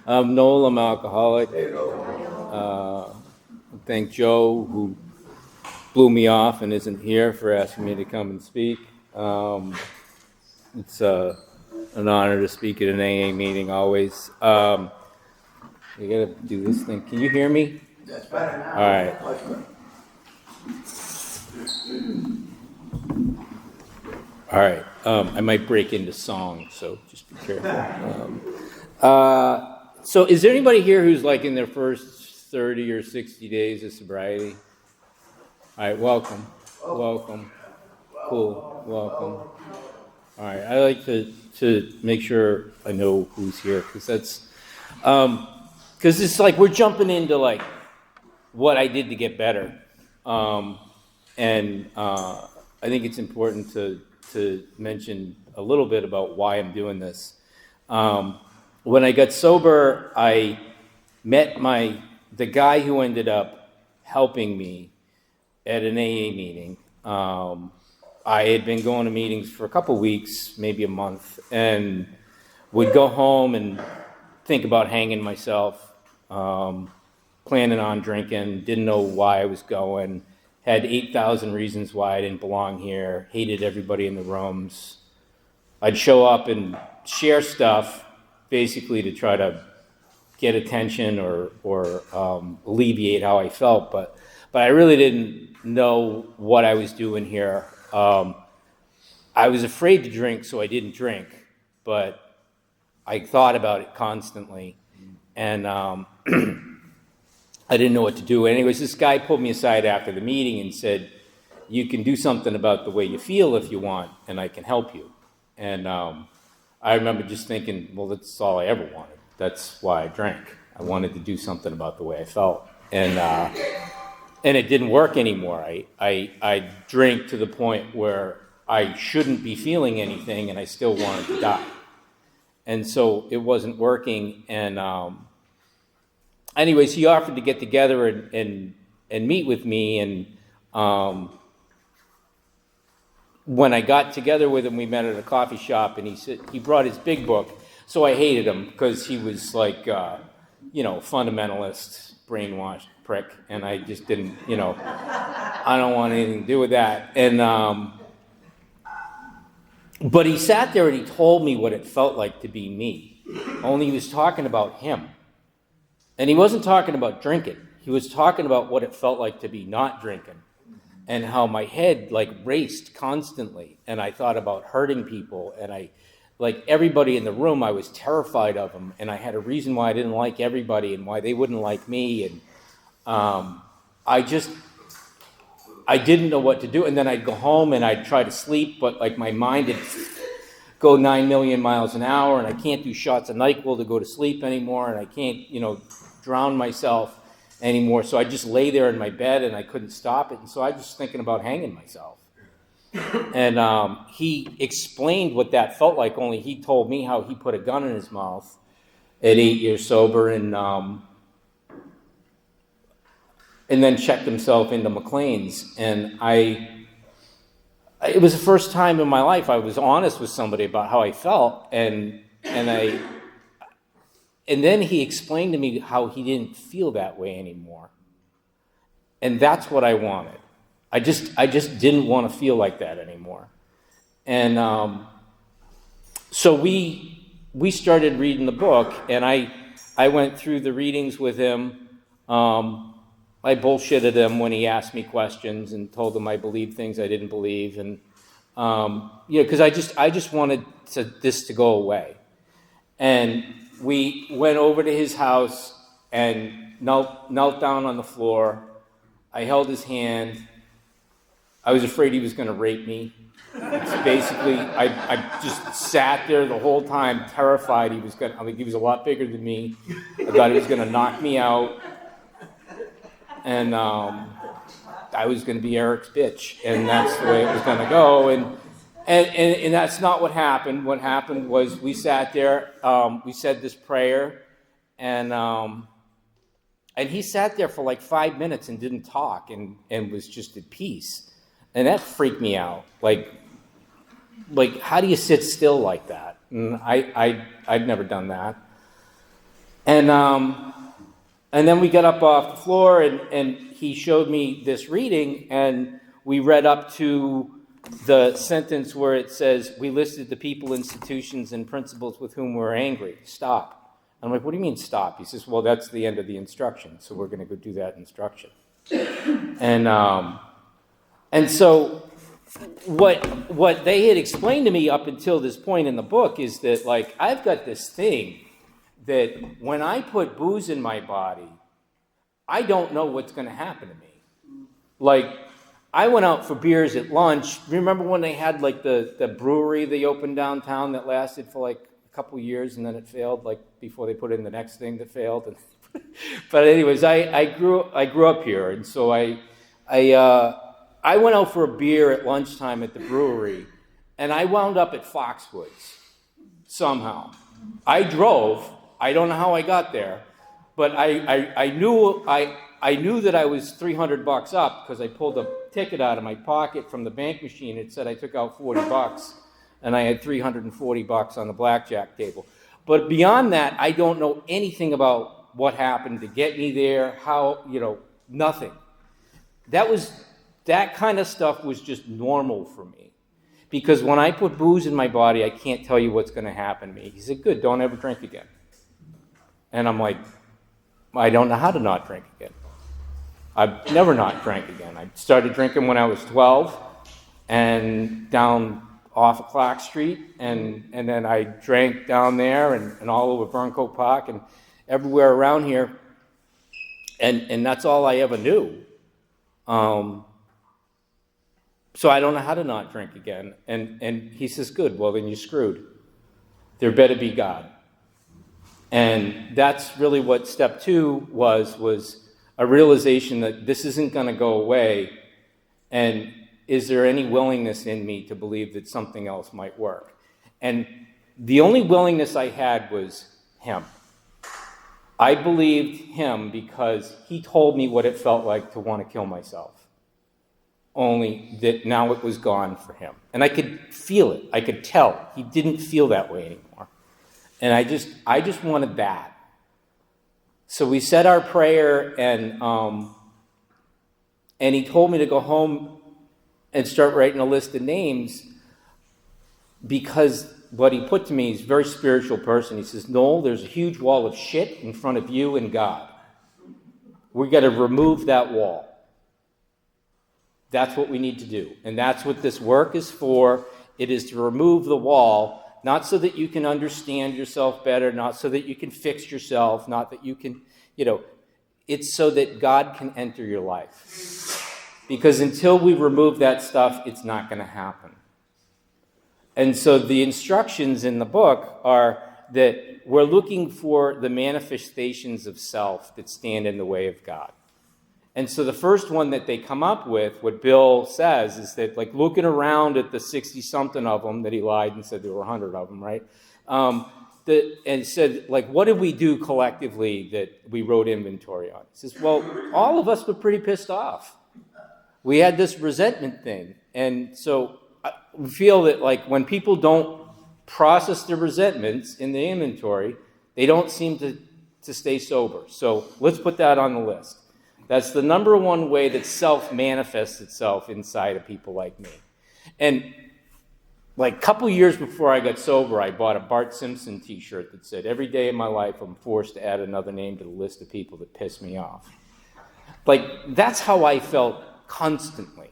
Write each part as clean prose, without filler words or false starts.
I'm Noel, I'm alcoholic. Thank Joe, who blew me off and isn't here, for asking me to come and speak. It's an honor to speak at an AA meeting always. You gotta do this thing. Can you hear me? That's better now. All right. All right. I might break into song, so just be careful. So is there anybody here who's like in their first 30 or 60 days of sobriety? All right, welcome. Welcome. Cool, welcome. All right, I like to make sure I know who's here, because that's, because it's like we're jumping into like what I did to get better. And I think it's important to mention a little bit about why I'm doing this. When I got sober, I met the guy who ended up helping me at an AA meeting. I had been going to meetings for a couple weeks, maybe a month, and would go home and think about hanging myself, planning on drinking, didn't know why I was going, had 8,000 reasons why I didn't belong here, hated everybody in the rooms. I'd show up and share stuff basically to try to get attention or alleviate how I felt, but I really didn't know what I was doing here. I was afraid to drink, so I didn't drink, but I thought about it constantly, and I didn't know what to do. Anyways, this guy pulled me aside after the meeting and said, "You can do something about the way you feel if you want, and I can help you." And I remember just thinking, well, that's all I ever wanted. That's why I drank. I wanted to do something about the way I felt. And it didn't work anymore. I drank to the point where I shouldn't be feeling anything, and I still wanted to die. And so it wasn't working. And anyways, he offered to get together and meet with me. And when I got together with him, we met at a coffee shop, and he brought his big book. So I hated him because he was like, fundamentalist, brainwashed prick, and I just didn't, I don't want anything to do with that. And but he sat there and he told me what it felt like to be me. Only he was talking about him, and he wasn't talking about drinking. He was talking about what it felt like to be not drinking, and how my head like raced constantly, and I thought about hurting people, and I, like everybody in the room, I was terrified of them, and I had a reason why I didn't like everybody and why they wouldn't like me, and I didn't know what to do. And then I'd go home and I'd try to sleep, but like my mind would go 9 million miles an hour, and I can't do shots of NyQuil to go to sleep anymore, and I can't, drown myself anymore. So I just lay there in my bed and I couldn't stop it. And so I was just thinking about hanging myself. And he explained what that felt like, only he told me how he put a gun in his mouth at 8 years sober, and then checked himself into McLean's. And it was the first time in my life I was honest with somebody about how I felt, and then he explained to me how he didn't feel that way anymore. And that's what I wanted. I just didn't want to feel like that anymore. And so we started reading the book, and I went through the readings with him. I bullshitted him when he asked me questions and told him I believed things I didn't believe, and because I just wanted this to go away. And we went over to his house and knelt down on the floor. I held his hand. I was afraid he was going to rape me. It's basically, I just sat there the whole time, terrified he was going to, he was a lot bigger than me. I thought he was going to knock me out. And I was going to be Eric's bitch, and that's the way it was going to go. And that's not what happened. What happened was we sat there, we said this prayer, and he sat there for like 5 minutes and didn't talk and was just at peace. And that freaked me out. Like how do you sit still like that? And I'd never done that. And then we got up off the floor, and he showed me this reading, and we read up to the sentence where it says, we listed the people, institutions, and principles with whom we're angry. Stop. I'm like, what do you mean stop? He says, well, that's the end of the instruction, so we're going to go do that instruction. And so what they had explained to me up until this point in the book is that, like, I've got this thing that when I put booze in my body, I don't know what's going to happen to me. Like, I went out for beers at lunch. Remember when they had, like, the brewery they opened downtown that lasted for, like, a couple years, and then it failed, like, before they put in the next thing that failed? And but anyways, I grew up here, and so I went out for a beer at lunchtime at the brewery, and I wound up at Foxwoods somehow. I drove. I don't know how I got there, but I knew that I was $300 up because I pulled a ticket out of my pocket from the bank machine. It said I took out $40, and I had $340 on the blackjack table. But beyond that, I don't know anything about what happened to get me there, how, nothing. That kind of stuff was just normal for me. Because when I put booze in my body, I can't tell you what's going to happen to me. He said, good, don't ever drink again. And I'm like, I don't know how to not drink again. I've never not drank again. I started drinking when I was 12 and down off of Clark Street, and then I drank down there and all over Burncoat Park and everywhere around here, and that's all I ever knew. So I don't know how to not drink again. And he says, good, well then you're screwed. There better be God. And that's really what step 2 was a realization that this isn't going to go away, and is there any willingness in me to believe that something else might work? And the only willingness I had was him. I believed him because he told me what it felt like to want to kill myself. Only that now it was gone for him. And I could feel it. I could tell. He didn't feel that way anymore. And I just wanted that. So we said our prayer, and he told me to go home and start writing a list of names, because what he put to me, he's a very spiritual person. He says, Noel, there's a huge wall of shit in front of you and God. We got to remove that wall. That's what we need to do. And that's what this work is for. It is to remove the wall, not so that you can understand yourself better, not so that you can fix yourself, not that you can, it's so that God can enter your life. Because until we remove that stuff, it's not going to happen. And so the instructions in the book are that we're looking for the manifestations of self that stand in the way of God. And so the first one that they come up with, what Bill says, is that, like, looking around at the 60-something of them that he lied and said there were 100 of them, right? And said, like, what did we do collectively that we wrote inventory on? He says, well, all of us were pretty pissed off. We had this resentment thing. And so we feel that, like, when people don't process their resentments in the inventory, they don't seem to stay sober. So let's put that on the list. That's the number one way that self manifests itself inside of people like me. And like a couple years before I got sober, I bought a Bart Simpson t-shirt that said, every day of my life I'm forced to add another name to the list of people that piss me off. Like, that's how I felt constantly.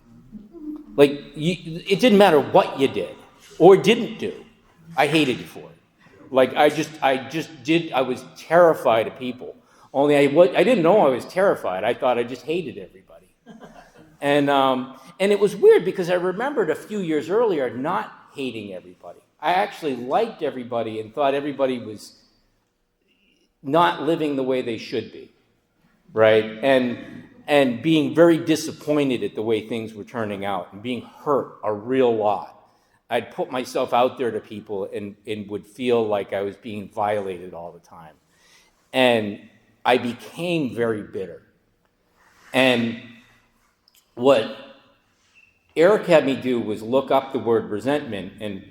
Like, it didn't matter what you did or didn't do. I hated you for it. Like, I was terrified of people. Only I didn't know I was terrified. I thought I just hated everybody. And it was weird because I remembered a few years earlier not hating everybody. I actually liked everybody and thought everybody was not living the way they should be, right? And being very disappointed at the way things were turning out and being hurt a real lot. I'd put myself out there to people and would feel like I was being violated all the time. And I became very bitter. And what Eric had me do was look up the word resentment, and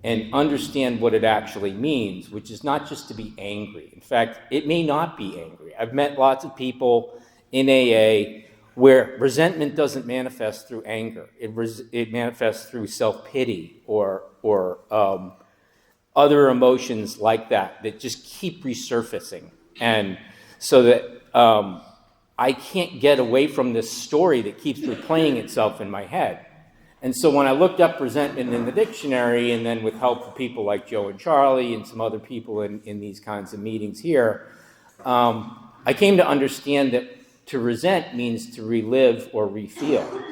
and understand what it actually means, which is not just to be angry. In fact, it may not be angry. I've met lots of people in AA where resentment doesn't manifest through anger. It manifests through self-pity or other emotions like that just keep resurfacing. And so that I can't get away from this story that keeps replaying itself in my head. And so when I looked up resentment in the dictionary, and then with help of people like Joe and Charlie and some other people in these kinds of meetings here, I came to understand that to resent means to relive or refeel.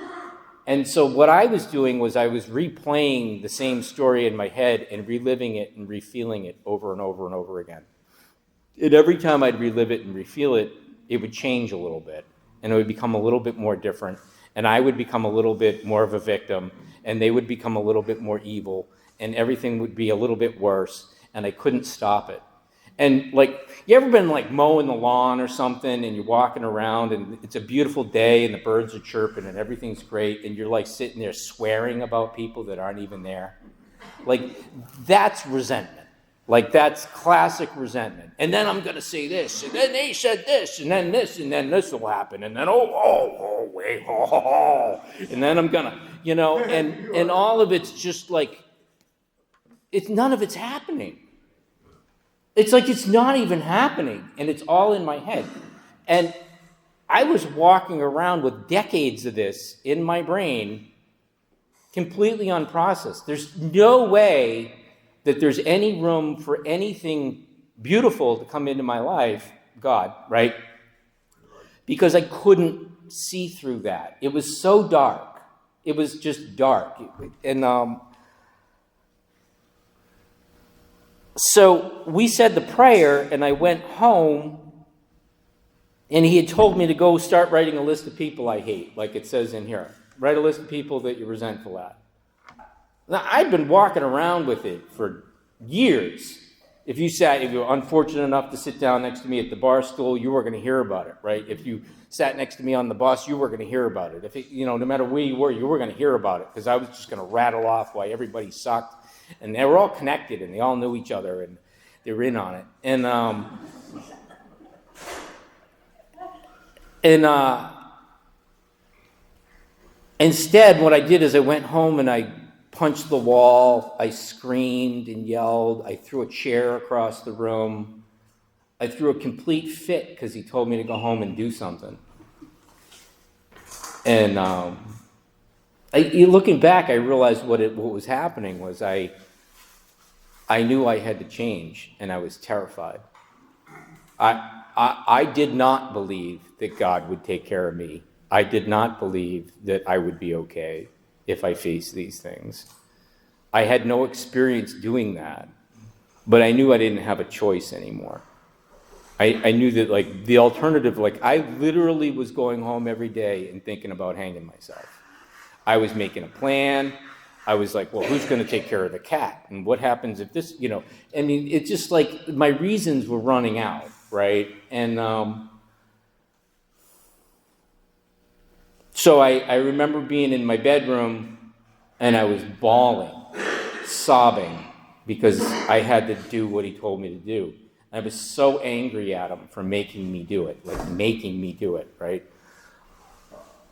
And so what I was doing was I was replaying the same story in my head and reliving it and refeeling it over and over and over again. And every time I'd relive it and refeel it, it would change a little bit, and it would become a little bit more different. And I would become a little bit more of a victim, and they would become a little bit more evil, and everything would be a little bit worse, and I couldn't stop it. And like, you ever been like mowing the lawn or something, and you're walking around, and it's a beautiful day, and the birds are chirping, and everything's great, and you're like sitting there swearing about people that aren't even there? Like, that's resentment. Like, that's classic resentment. And then I'm going to say this, and then they said this, and then this will happen, and then, wait, and then I'm going to, and all of it's just like, none of it's happening. It's like it's not even happening, and it's all in my head. And I was walking around with decades of this in my brain, completely unprocessed. There's no way that there's any room for anything beautiful to come into my life, God, right? Because I couldn't see through that. It was so dark. It was just dark. And so we said the prayer, and I went home, and he had told me to go start writing a list of people I hate, like it says in here. Write a list of people that you're resentful at. Now, I've been walking around with it for years. If you were unfortunate enough to sit down next to me at the bar stool, you were going to hear about it, right? If you sat next to me on the bus, you were going to hear about it. If it, no matter where you were going to hear about it, because I was just going to rattle off why everybody sucked, and they were all connected, and they all knew each other, and they were in on it. Instead, what I did is I went home and I punched the wall, I screamed and yelled, I threw a chair across the room, I threw a complete fit because he told me to go home and do something. And looking back, I realized what was happening was I knew I had to change, and I was terrified. I did not believe that God would take care of me. I did not believe that I would be okay if I faced these things. I had no experience doing that, but I knew I didn't have a choice anymore. I knew that, like, the alternative, like, I literally was going home every day and thinking about hanging myself. I was making a plan. I was like, well, who's going to take care of the cat? And what happens if this, I mean, it's just like my reasons were running out, right? And so I remember being in my bedroom, and I was bawling, sobbing, because I had to do what he told me to do. I was so angry at him for making me do it, right?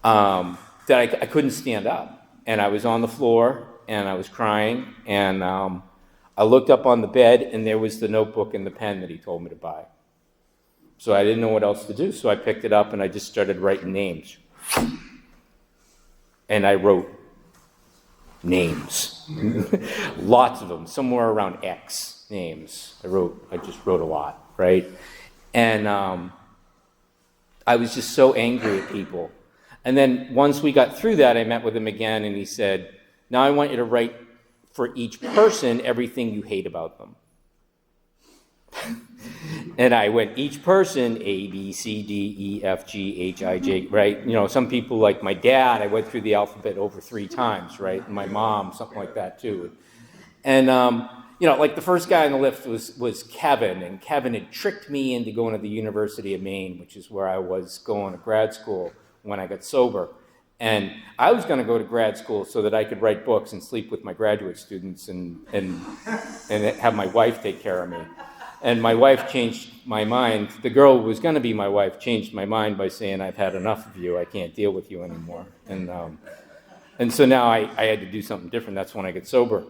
That I couldn't stand up. And I was on the floor, and I was crying, and I looked up on the bed, and there was the notebook and the pen that he told me to buy. So I didn't know what else to do, so I picked it up, and I just started writing names. And I wrote names. Lots of them, somewhere around X names. I just wrote a lot, right? And I was just so angry at people. And then once we got through that, I met with him again, and he said, now I want you to write for each person everything you hate about them. And I went, each person, A, B, C, D, E, F, G, H, I, J, right? Some people, like my dad, I went through the alphabet over 3 times, right? And my mom, something like that, too. And, like the first guy on the list was Kevin, and Kevin had tricked me into going to the University of Maine, which is where I was going to grad school when I got sober. And I was going to go to grad school so that I could write books and sleep with my graduate students and have my wife take care of me. And my wife changed my mind. The girl who was going to be my wife changed my mind by saying, I've had enough of you. I can't deal with you anymore. And so now I had to do something different. That's when I get sober.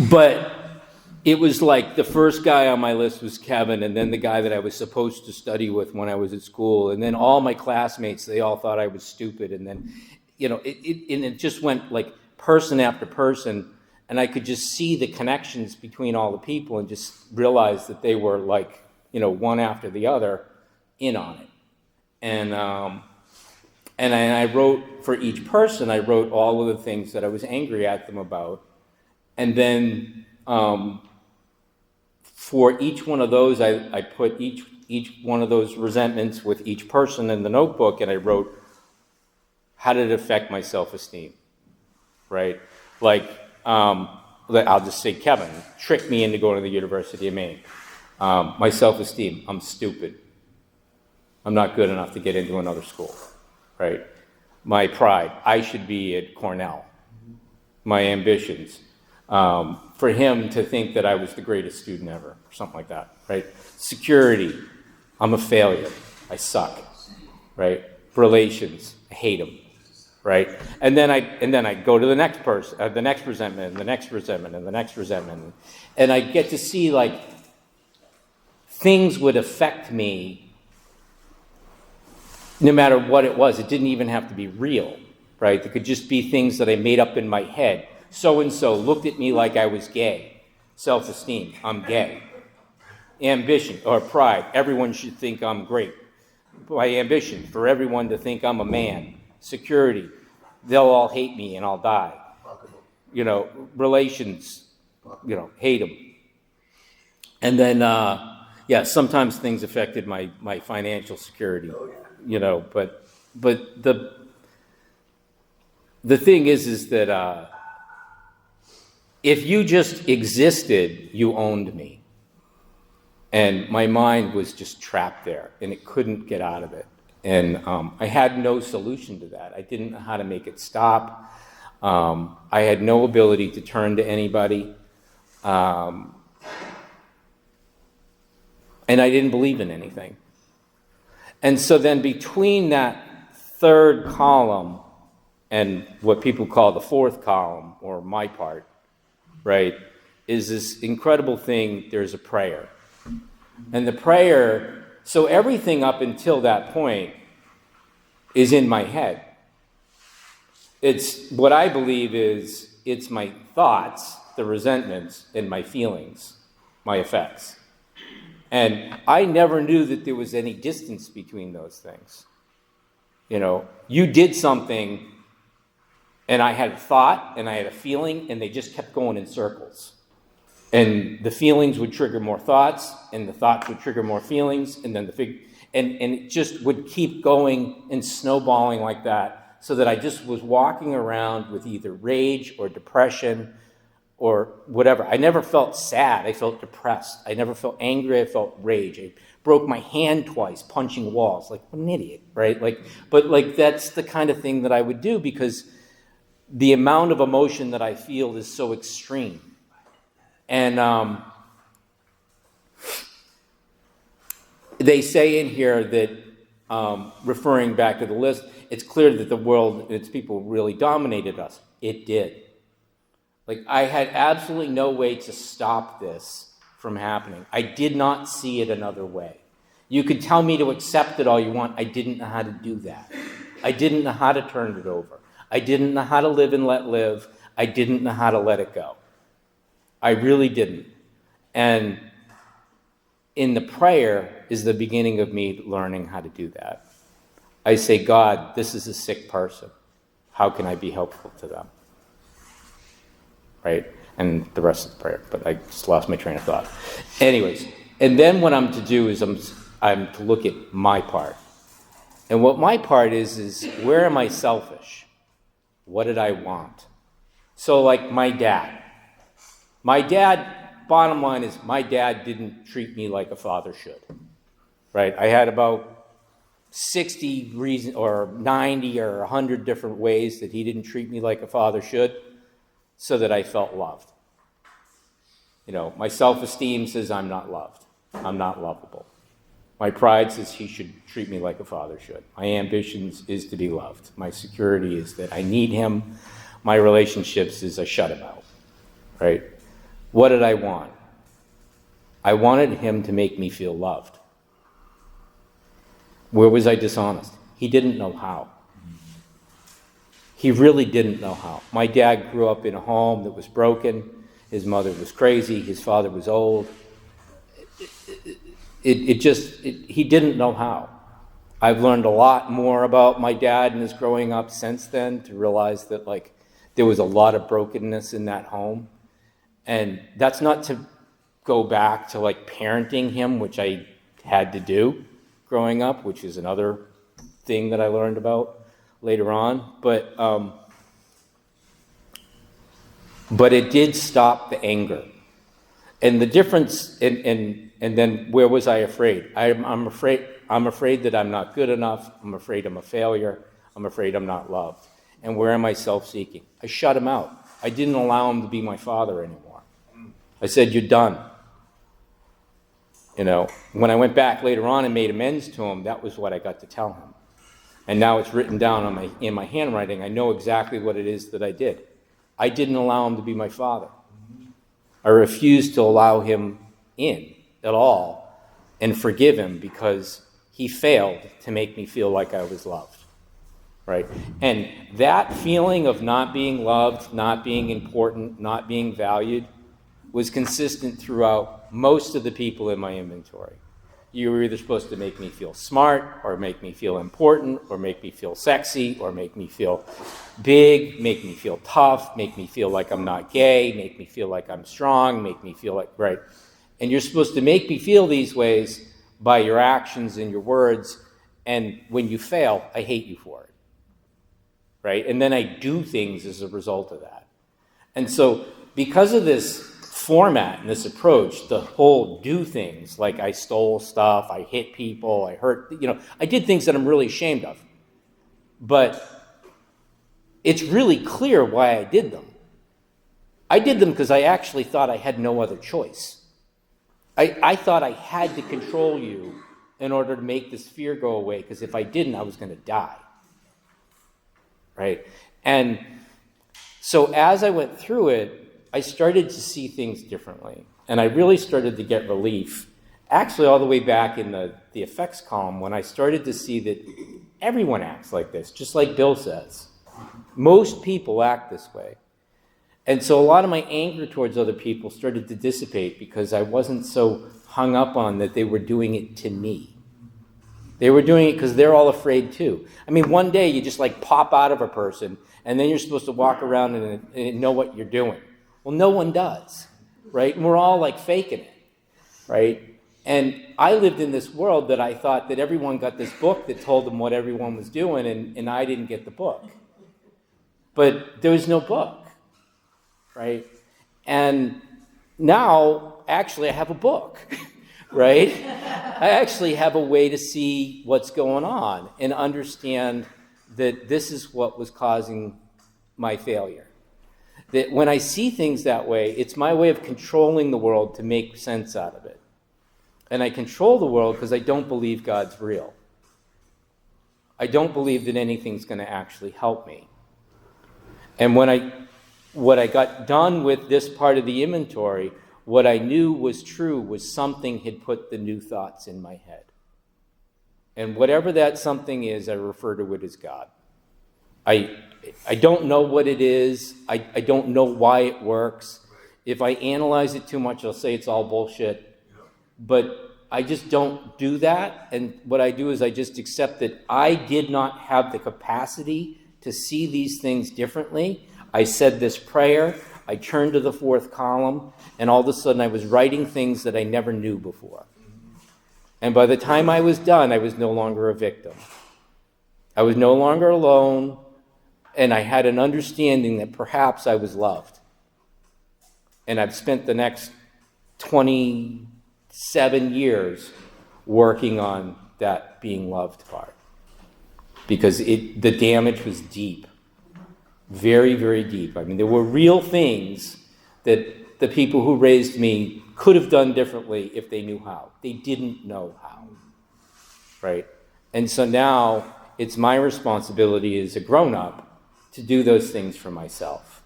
But it was like the first guy on my list was Kevin, and then the guy that I was supposed to study with when I was at school, and then all my classmates, they all thought I was stupid, and then, it just went like person after person, and I could just see the connections between all the people and just realize that they were like, one after the other in on it. And I wrote, for each person, I wrote all of the things that I was angry at them about, and then for each one of those, I put each one of those resentments with each person in the notebook, and I wrote, how did it affect my self-esteem, right? Like, I'll just say Kevin tricked me into going to the University of Maine. My self-esteem, I'm stupid. I'm not good enough to get into another school, right? My pride, I should be at Cornell. My ambitions, for him to think that I was the greatest student ever, or something like that, right? Security, I'm a failure, I suck, right? Relations, I hate them, right? And then I go to the next person, the next resentment, and the next resentment, and the next resentment, and I get to see like things would affect me no matter what it was. It didn't even have to be real, right? It could just be things that I made up in my head. So-and-so looked at me like I was gay. Self-esteem, I'm gay. Ambition or pride, everyone should think I'm great. My ambition, for everyone to think I'm a man. Security, they'll all hate me and I'll die. Relations, hate them. And then, sometimes things affected my financial security, but the thing is that if you just existed, you owned me. And my mind was just trapped there, and it couldn't get out of it. And I had no solution to that. I didn't know how to make it stop. I had no ability to turn to anybody. And I didn't believe in anything. And so then between that third column and what people call the fourth column, or my part, right, is this incredible thing. There's a prayer. And the prayer, so everything up until that point is in my head. It's what I believe it's my thoughts, the resentments, and my feelings, my effects. And I never knew that there was any distance between those things. You did something, and I had a thought, and I had a feeling, and they just kept going in circles. And the feelings would trigger more thoughts, and the thoughts would trigger more feelings, and then and it just would keep going and snowballing like that, so that I just was walking around with either rage or depression or whatever. I never felt sad. I felt depressed. I never felt angry. I felt rage. I broke my hand twice punching walls. Like, what an idiot, right? But that's the kind of thing that I would do, because the amount of emotion that I feel is so extreme. And they say in here that, referring back to the list, it's clear that the world and its people really dominated us. It did. I had absolutely no way to stop this from happening. I did not see it another way. You could tell me to accept it all you want. I didn't know how to do that. I didn't know how to turn it over. I didn't know how to live and let live. I didn't know how to let it go. I really didn't. And in the prayer is the beginning of me learning how to do that. I say, God, this is a sick person. How can I be helpful to them? Right? And the rest of the prayer, but I just lost my train of thought. Anyways, and then what I'm to do is I'm to look at my part. And what my part is where am I selfish? What did I want? So like my dad. My dad, bottom line is my dad didn't treat me like a father should. Right? I had about 60 reasons or 90 or 100 different ways that he didn't treat me like a father should so that I felt loved. My self-esteem says I'm not loved. I'm not lovable. My pride says he should treat me like a father should. My ambitions is to be loved. My security is that I need him. My relationships is I shut him out, right? What did I want? I wanted him to make me feel loved. Where was I dishonest? He didn't know how. He really didn't know how. My dad grew up in a home that was broken. His mother was crazy. His father was old. He didn't know how. I've learned a lot more about my dad and his growing up since then to realize that there was a lot of brokenness in that home. And that's not to go back to parenting him, which I had to do growing up, which is another thing that I learned about later on. But it did stop the anger. And the difference, and then where was I afraid? I'm afraid that I'm not good enough. I'm afraid I'm a failure. I'm afraid I'm not loved. And where am I self-seeking? I shut him out. I didn't allow him to be my father anymore. I said, you're done. When I went back later on and made amends to him, that was what I got to tell him. And now it's written down in my handwriting. I know exactly what it is that I did. I didn't allow him to be my father. I refused to allow him in at all and forgive him because he failed to make me feel like I was loved, right? And that feeling of not being loved, not being important, not being valued was consistent throughout most of the people in my inventory. You were either supposed to make me feel smart or make me feel important or make me feel sexy or make me feel big, make me feel tough, make me feel like I'm not gay, make me feel like I'm strong, make me feel like, right? And you're supposed to make me feel these ways by your actions and your words, and when you fail, I hate you for it, right? And then I do things as a result of that. And so because of this format and this approach, the whole do things, like I stole stuff, I hit people, I hurt, I did things that I'm really ashamed of. But it's really clear why I did them. I did them because I actually thought I had no other choice. I thought I had to control you in order to make this fear go away, because if I didn't, I was going to die. Right? And so as I went through it, I started to see things differently. And I really started to get relief, actually all the way back in the effects column, when I started to see that everyone acts like this, just like Bill says. Most people act this way. And so a lot of my anger towards other people started to dissipate because I wasn't so hung up on that they were doing it to me. They were doing it because they're all afraid too. I mean, one day you just pop out of a person and then you're supposed to walk around and know what you're doing. Well, no one does, right? And we're all faking it, right? And I lived in this world that I thought that everyone got this book that told them what everyone was doing, and I didn't get the book. But there was no book, right? And now, actually, I have a book, right? I actually have a way to see what's going on and understand that this is what was causing my failure. That when I see things that way, it's my way of controlling the world to make sense out of it. And I control the world because I don't believe God's real. I don't believe that anything's going to actually help me. And what I got done with this part of the inventory, what I knew was true was something had put the new thoughts in my head. And whatever that something is, I refer to it as God. I don't know what it is. I don't know why it works. If I analyze it too much, I'll say it's all bullshit. But I just don't do that. And what I do is I just accept that I did not have the capacity to see these things differently. I said this prayer. I turned to the fourth column. And all of a sudden I was writing things that I never knew before. And by the time I was done, I was no longer a victim. I was no longer alone. And I had an understanding that perhaps I was loved. And I've spent the next 27 years working on that being loved part. because the damage was deep, very, very deep. I mean, there were real things that the people who raised me could have done differently if they knew how. They didn't know how, right? And so now it's my responsibility as a grown-up to do those things for myself.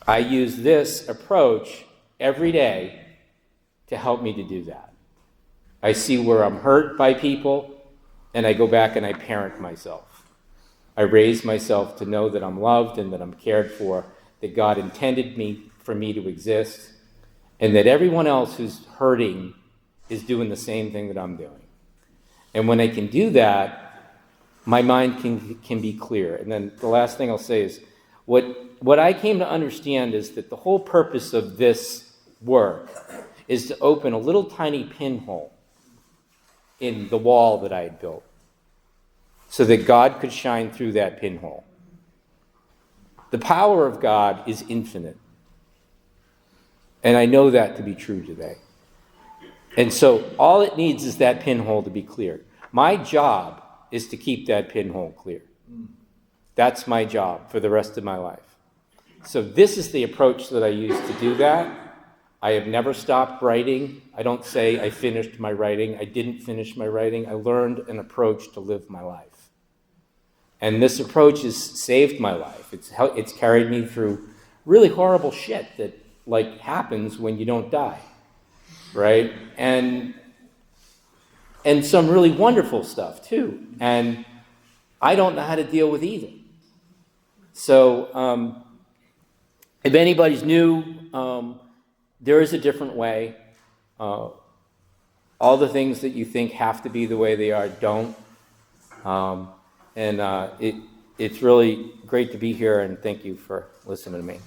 I use this approach every day to help me to do that. I see where I'm hurt by people, and I go back and I parent myself. I raise myself to know that I'm loved and that I'm cared for, that God intended for me to exist, and that everyone else who's hurting is doing the same thing that I'm doing. And when I can do that, my mind can be clear. And then the last thing I'll say is, what I came to understand is that the whole purpose of this work is to open a little tiny pinhole in the wall that I had built so that God could shine through that pinhole. The power of God is infinite. And I know that to be true today. And so all it needs is that pinhole to be cleared. My job is to keep that pinhole clear. That's my job for the rest of my life. So this is the approach that I use to do that. I have never stopped writing. I don't say I finished my writing. I didn't finish my writing. I learned an approach to live my life. And this approach has saved my life. It's carried me through really horrible shit that happens when you don't die, right? And some really wonderful stuff too. And I don't know how to deal with either. So if anybody's new, there is a different way. All the things that you think have to be the way they are don't. It's really great to be here, and thank you for listening to me.